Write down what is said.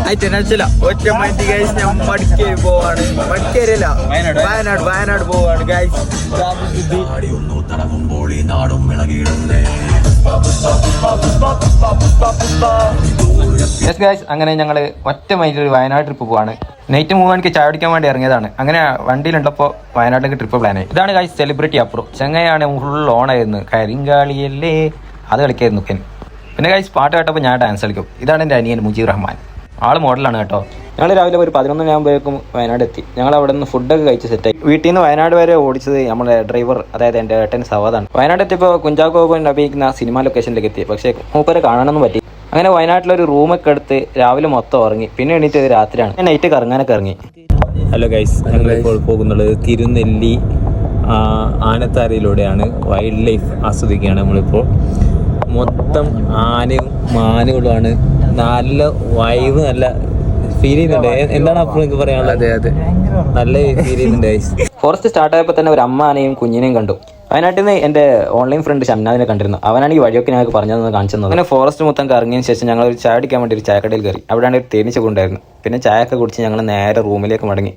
ഒറ്റ mind guys ഞാൻ മടിക്കേരി പോവാണ്. മടിക്കേരിയല്ല, വയനാട് പോവാണ് ഗൈസ്. അങ്ങനെ ഞങ്ങൾ ഒറ്റ മൈൻഡിൽ ഒരു വയനാട് ട്രിപ്പ് പോവാണ്. നൈറ്റ് 3 മണിക്ക് ചായ കുടിക്കാൻ വേണ്ടി ഇറങ്ങിയതാണ്. അങ്ങനെ വണ്ടിയിലുണ്ടപ്പോൾ വയനാട്ടിലേക്ക് ട്രിപ്പ് പ്ലാൻ ആയി. ഇതാണ് ഗൈസ് സെലിബ്രിറ്റി അപ്രോ. ചെങ്ങയാണ് ഫുൾ ഓണായിരുന്നു. കരിങ്കാളിയല്ലേ അത് കളിക്കായിരുന്നു. പിന്നെ ഗൈസ് പാട്ട് കേട്ടപ്പോൾ ഞാൻ ഡാൻസ് കളിക്കും. ഇതാണ് എൻ്റെ അനിയൻ മുജീബ് റഹ്മാൻ. ആള് മോഡലാണ് കേട്ടോ. ഞങ്ങൾ രാവിലെ ഒരു 11 മണിയാകുമ്പോഴേക്കും വയനാട് എത്തി. ഞങ്ങൾ അവിടെ നിന്ന് ഫുഡൊക്കെ കഴിച്ച് സെറ്റായി. വീട്ടിൽ നിന്ന് വയനാട് വരെ ഓടിച്ചത് നമ്മുടെ ഡ്രൈവർ, അതായത് എൻ്റെ ഏട്ടൻ സവാദാണ്. വയനാട് എത്തിയപ്പോൾ കുഞ്ചാക്കോ ബോബൻ അഭിനയിക്കുന്ന സിനിമ ലൊക്കേഷനിലേക്ക് എത്തി. പക്ഷേ മൂപ്പരെ കാണാനൊന്നും പറ്റി. അങ്ങനെ വയനാട്ടിലൊരു റൂമൊക്കെ എടുത്ത് രാവിലെ മൊത്തം ഉറങ്ങി. പിന്നെ എണീറ്റത് രാത്രിയാണ്. നൈറ്റ് കറങ്ങാനൊക്കെ ഇറങ്ങി. ഹലോ ഗൈസ്, ഞങ്ങളിപ്പോൾ പോകുന്നുള്ളത് തിരുനെല്ലി ആനത്താരയിലൂടെയാണ്. വൈൽഡ് ലൈഫ് ആസ്വദിക്കുകയാണ് നമ്മളിപ്പോൾ. മൊത്തം ആനയും മാനുകളുമാണ്. നല്ല വൈബ്, നല്ല ഫീൽ ചെയ്യുന്നുണ്ട്. എന്താണ് അപ്പോൾ നിങ്ങൾക്ക് പറയാനുള്ളത്? അതെ നല്ല ഫീൽ ചെയ്യുന്നുണ്ട് ഗൈസ്. ഫോറസ്റ്റ് സ്റ്റാർട്ടായപ്പോൾ തന്നെ ഒരു അമ്മ ആനയും കുഞ്ഞിനെയും കണ്ടു. വയനാട്ടിൽ നിന്ന് എൻ്റെ ഓൺലൈൻ ഫ്രണ്ട് ഷംനാദിനെ കണ്ടിരുന്നു. അവനാണ് ഈ വഴിയൊക്കെ ഞങ്ങൾക്ക് പറഞ്ഞതെന്ന് കാണിച്ചു തന്നത്. അങ്ങനെ ഫോറസ്റ്റ് മൊത്തം കറങ്ങിയതിന് ശേഷം ഞങ്ങൾ ഒരു ചായ അടിക്കാൻ വേണ്ടി ഒരു ചായക്കടയിൽ കയറി. അവിടെയാണ് ഒരു തേനീച്ച കൊണ്ടായിരുന്നു. പിന്നെ ചായ ഒക്കെ കുടിച്ച് ഞങ്ങൾ നേരെ റൂമിലേക്ക് മടങ്ങി.